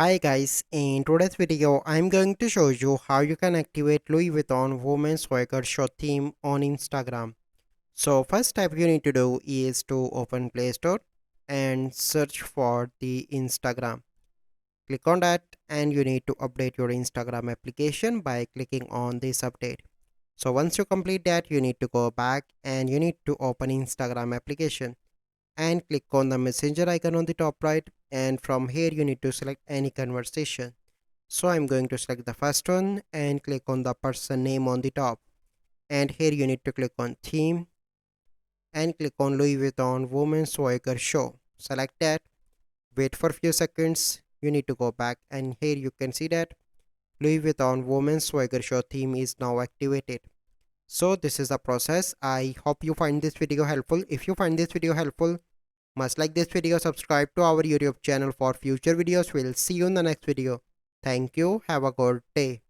Hi guys, in today's video I'm going to show you how you can activate Louis Vuitton Women's Voyager show theme on Instagram. So first step you need to do is to open Play Store and search for the Instagram. Click on that and you need to update your Instagram application by clicking on this update. So once you complete that you need to go back and you need to open Instagram application and click on the messenger icon on the top right, and from here you need to select any conversation. So I'm going to select the first one and click on the person name on the top, and here you need to click on theme and click on Louis Vuitton Women's Voyager show. Select that, wait for a few seconds, you need to go back and here you can see that Louis Vuitton Women's Voyager show theme is now activated. So this is the process. I hope you find this video helpful. If you find this video helpful, must like this video, subscribe to our YouTube channel for future videos. We'll see you in the next video. Thank you. Have a good day.